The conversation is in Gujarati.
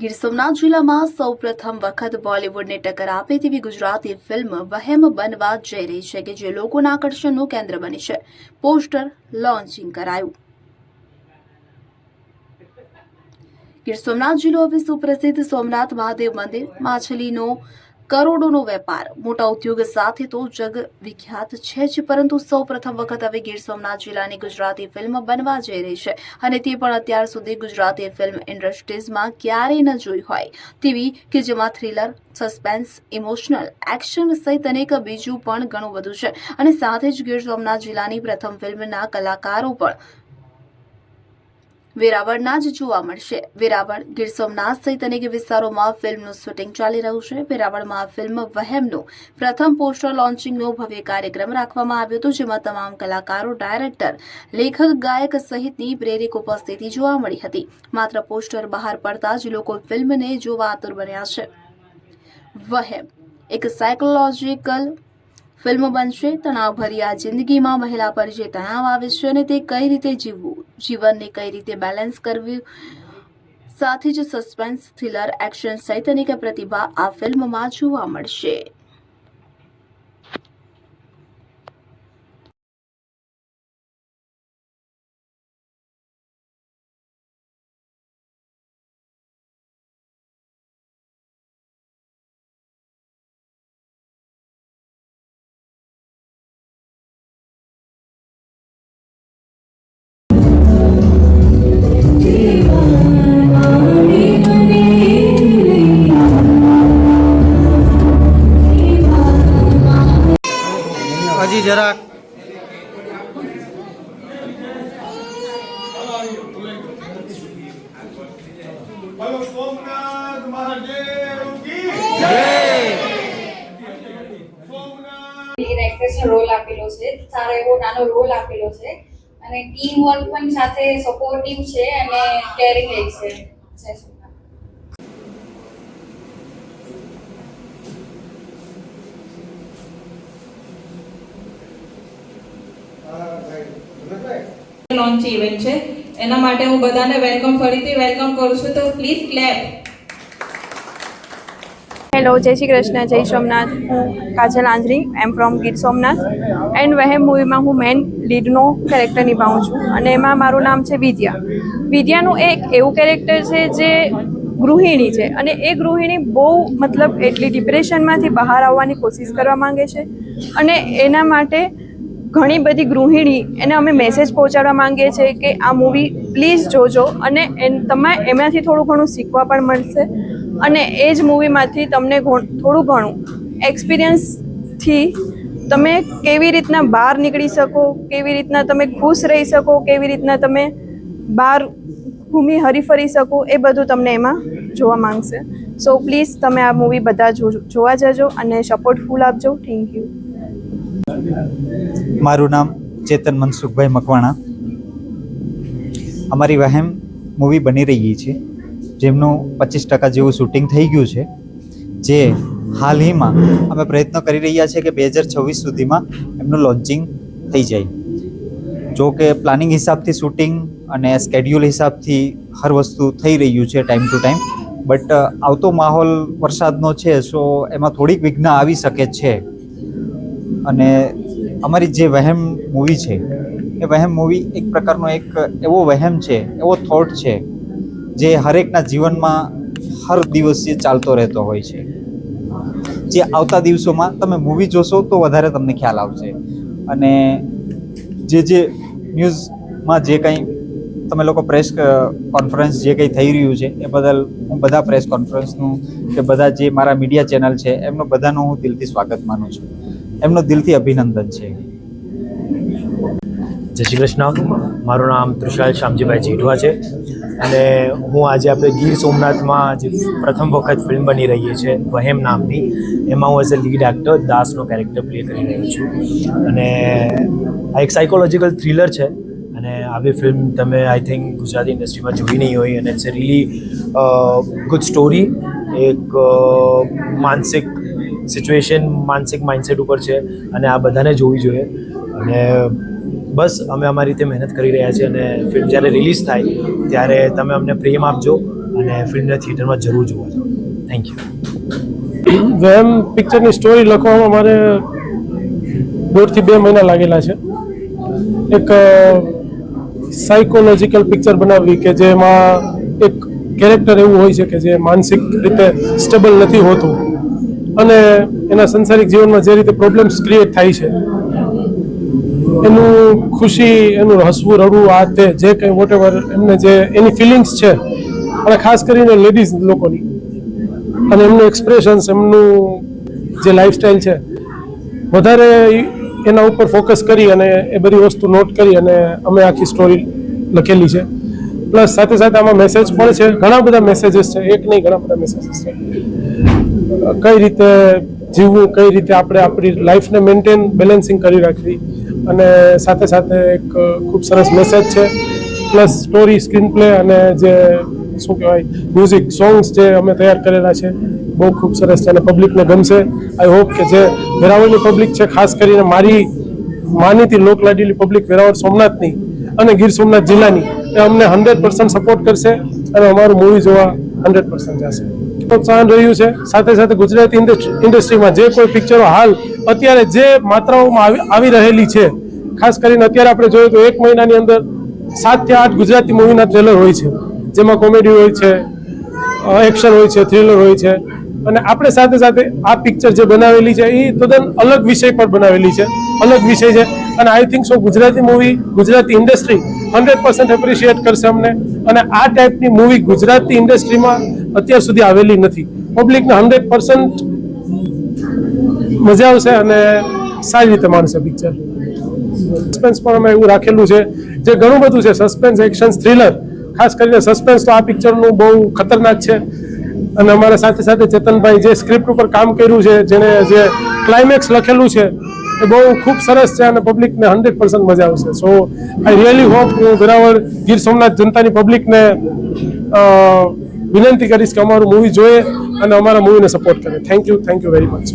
ગીર સોમનાથ જિલ્લામાં સૌપ્રથમ વખત બોલિવૂડને ટક્કર આપે તેવી ગુજરાતી ફિલ્મ વહેમ બનવા જઈ રહી છે કે જે લોકોના આકર્ષણનું કેન્દ્ર બની છે. પોસ્ટર લોન્ચિંગ કરાયું. ગીર સોમનાથ જિલ્લો હવે સુપ્રસિદ્ધ સોમનાથ મહાદેવ મંદિર, માછલીનો કરોડોનો વેપાર, મોટા ઉદ્યોગ સાથે તો જગ વિખ્યાત છે જ, પરંતુ સૌ પ્રથમ વખત હવે ગીર સોમનાથ જિલ્લાની ગુજરાતી ફિલ્મ બનવા જઈ રહી છે અને તે પણ અત્યાર સુધી ગુજરાતી ફિલ્મ ઇન્ડસ્ટ્રીઝમાં ક્યારેય ન જોઈ હોય તેવી કે જેમાં થ્રિલર, સસ્પેન્સ, ઇમોશનલ, એક્શન સહિત અનેક બીજું પણ ઘણું બધું છે અને સાથે જ ગીર સોમનાથ જિલ્લાની પ્રથમ ફિલ્મના કલાકારો પણ વેરાવળના જ જોવા મળશે. વેરાવળ, ગીર સોમનાથ સહિત અનેક વિસ્તારોમાં ફિલ્મનું શૂટિંગ ચાલી રહ્યું છે. વેરાવળમાં ફિલ્મ વહેમનું પ્રથમ પોસ્ટર લોન્ચિંગનો ભવ્ય કાર્યક્રમ રાખવામાં આવ્યો હતો, જેમાં તમામ કલાકારો, ડાયરેક્ટર, લેખક, ગાયક સહિતની પ્રેરક ઉપસ્થિતિ જોવા મળી હતી. માત્ર પોસ્ટર બહાર પડતા જ લોકો ફિલ્મને જોવા આતુર બન્યા છે. વહેમ એક સાયકોલોજીકલ ફિલ્મ બનશે. તણાવભરી આ જિંદગીમાં મહિલા પર જે તણાવ આવે છે અને તે કઈ રીતે જીવવું, જીવનને કઈ રીતે બેલેન્સ કરવું, સાથે જ સસ્પેન્સ, થ્રિલર, એક્શન સહિત અનેક પ્રતિભા આ ફિલ્મમાં જોવા મળશે. હજી જરાક બોલો સોમનાથ મહાદેવ કી જય. સોમનાથ લીડ એક્ટ્રેસનો રોલ આપેલો છે, સારો એવો નાનો રોલ આપેલો છે અને ટીમ વર્ક પણ સાથે સપોર્ટિવ છે અને કેરિંગ છે. લોન્ચ ઇવેન્ટ છે, એના માટે હું બધાને ફરીથી વેલકમ કરું છું, તો પ્લીઝ ક્લેપ. હેલો, જય શ્રી કૃષ્ણ, જય સોમનાથ. હું Kajal Anjari, am from Gir Somnath and Vahem મૂવીમાં હું મેઇન લીડનો કેરેક્ટર નિભાવું છું અને એમાં મારું નામ છે વિદ્યા. વિદ્યાનું એક એવું કેરેક્ટર છે જે ગૃહિણી છે અને એ ગૃહિણી બહુ એટલી ડિપ્રેશનમાંથી બહાર આવવાની કોશિશ કરવા માંગે છે અને એના માટે ઘણી બધી ગૃહિણી એને અમે મેસેજ પહોંચાડવા માંગીએ છીએ કે આ મૂવી પ્લીઝ જોજો અને તમે એમાંથી થોડું ઘણું શીખવા પણ મળશે અને એ જ મૂવીમાંથી તમને થોડું ઘણું એક્સપિરિયન્સથી તમે કેવી રીતના બહાર નીકળી શકો, કેવી રીતના તમે ખુશ રહી શકો, કેવી રીતના તમે બહાર ઘૂમી હરીફરી શકો, એ બધું તમને એમાં જોવા માંગશે. સો પ્લીઝ તમે આ મૂવી બધા જોવા જજો અને સપોર્ટ ફૂલ આપજો. Thank you. મારું નામ ચેતન મનસુખભાઈ મકવાણા. અમારી વહેમ મૂવી બની રહી છે, જેમનું 25% જેવું શૂટિંગ થઈ ગયું છે, જે હાલમાં અમે પ્રયત્ન કરી રહ્યા છીએ કે 2026 સુધીમાં એમનું લોન્ચિંગ થઈ જાય. જો કે પ્લાનિંગ હિસાબથી શૂટિંગ અને સ્કેડ્યુલ હિસાબથી હર વસ્તુ થઈ રહ્યું છે ટાઈમ ટુ ટાઈમ, બટ આવતો માહોલ વરસાદનો છે, સો એમાં થોડીક વિઘ્ન આવી શકે છે. અને અમારી જે વહેમ મૂવી છે એ વહેમ મૂવી એક પ્રકારનો એક એવો વહેમ છે, એવો થોટ છે જે હરેકના જીવનમાં હર દિવસે ચાલતો રહેતો હોય છે, જે આવતા દિવસોમાં તમે મૂવી જોશો તો વધારે તમને ખ્યાલ આવશે. અને જે ન્યૂઝમાં જે કંઈ તમે લોકો પ્રેસ કોન્ફરન્સ જે કંઈ થઈ રહ્યું છે એ બદલ હું બધા પ્રેસ કોન્ફરન્સનું કે બધા જે મારા મીડિયા ચેનલ છે એમનો બધાનું હું દિલથી સ્વાગત માનું છું, એમનો દિલથી અભિનંદન છે. જય શ્રી કૃષ્ણ. મારું નામ તૃષાલ શામજીભાઈ જેઠવા છે અને હું આજે આપણે ગીર સોમનાથમાં જે પ્રથમ વખત ફિલ્મ બની રહી છે વહેમ નામની, એમાં હું એઝ અ લીડ એક્ટર દાસનો કેરેક્ટર પ્લે કરી રહ્યો છું. અને આ એક સાયકોલોજીકલ થ્રિલર છે અને આવી ફિલ્મ તમે આઈ થિંક ગુજરાતી ઇન્ડસ્ટ્રીમાં જોઈ નહીં હોય અને it's a really good story. એક માનસિક સિચ્યુએશન, માનસિક માઇન્ડસેટ ઉપર છે અને આ બધાને જોવી જોઈએ. અને બસ અમે અમારી રીતે મહેનત કરી રહ્યા છીએ અને ફિલ્મ જ્યારે રિલીઝ થાય ત્યારે તમે અમને પ્રેમ આપજો અને ફિલ્મને થિયેટરમાં જરૂર જોવા જાઓ. Thank you. વેમ પિક્ચરની સ્ટોરી લખવામાં મારે 1.5 થી 2 મહિના લાગેલા છે. એક સાયકોલોજીકલ પિક્ચર બનાવવી કે જેમાં એક કેરેક્ટર એવું હોય છે કે જે માનસિક રીતે સ્ટેબલ નથી હોતું અને એના સંસારિક જીવનમાં જે રીતે પ્રોબ્લેમ્સ ક્રિએટ થાય છે, એનું ખુશી, એનું હસવું, રડવું, આ તે જે કંઈ વોટ એવર એમને જે એની ફિલિંગ્સ છે, અને ખાસ કરીને લેડીઝ લોકોની, અને એમનું એક્સપ્રેશન્સ, એમનું જે લાઈફસ્ટાઈલ છે, વધારે એના ઉપર ફોકસ કરી અને એ બધી વસ્તુ નોટ કરી અને અમે આખી સ્ટોરી લખેલી છે. પ્લસ સાથે સાથે આમાં મેસેજ પણ છે, ઘણા બધા મેસેજીસ છે, એક નહીં ઘણા બધા મેસેજીસ છે. કઈ રીતે જીવવું, કઈ રીતે આપણે આપણી લાઈફને મેન્ટેન બેલેન્સિંગ કરી રાખવી, અને સાથે સાથે એક ખૂબ સરસ મેસેજ છે. પ્લસ સ્ટોરી, સ્ક્રીન પ્લે અને જે શું કહેવાય મ્યુઝિક સોંગ્સ જે અમે તૈયાર કરેલા છે બહુ ખૂબ સરસ છે અને પબ્લિકને ગમશે. આઈ હોપ કે જે વેરાવળની પબ્લિક છે, ખાસ કરીને મારી માનીતી લોકલાડીલી પબ્લિક વેરાવળ સોમનાથની અને ગીર સોમનાથ જિલ્લાની, એ અમને 100% સપોર્ટ કરશે અને અમારું મૂવી જોવા 100% જશે. પ્રોત્સાહન રહ્યું છે. સાથે સાથે ગુજરાતી ઇન્ડસ્ટ્રીમાં જે કોઈ પિક્ચરો હાલ અત્યારે જે માત્રાઓમાં આવી રહેલી છે, ખાસ કરીને અત્યારે આપણે જોઈએ તો 1 મહિનાની અંદર 7 થી 8 ગુજરાતી મૂવીના ટ્રેલર હોય છે, જેમાં કોમેડી હોય છે, એક્શન હોય છે, થ્રિલર હોય છે. અને આપણે સાથે સાથે આ પિક્ચર જે બનાવેલી છે એ તદ્દન અલગ વિષય પર બનાવેલી છે, અલગ વિષય છે. અને I think so Gujarati movie, Gujarati industry 100% appreciate કરશે અમને. અને આ ટાઈપની મૂવી ગુજરાતી ઇન્ડસ્ટ્રીમાં અત્યાર સુધી આવેલી નથી. પબ્લિકને 100% મજા આવશે અને સારી રીતે માણશે પિક્ચર. સસ્પેન્સ પણ અમે એવું રાખેલું છે જે ઘણું બધું છે, સસ્પેન્સ, એક્શન, થ્રિલર. ખાસ કરીને સસ્પેન્સ તો આ પિક્ચરનું બહુ ખતરનાક છે. અને અમારા સાથે સાથે ચેતનભાઈ જે સ્ક્રિપ્ટ ઉપર કામ કર્યું છે, જેને જે ક્લાઇમેક્સ લખેલું છે એ બહુ ખૂબ સરસ છે અને પબ્લિકને 100% મજા આવશે. સો આઈ રિયલી હોપ, હું વેરાવળ ગીર સોમનાથ જનતાની પબ્લિકને વિનંતી કરીશ કે અમારું મૂવી જોઈએ અને અમારા મૂવીને સપોર્ટ કરે. Thank you very much.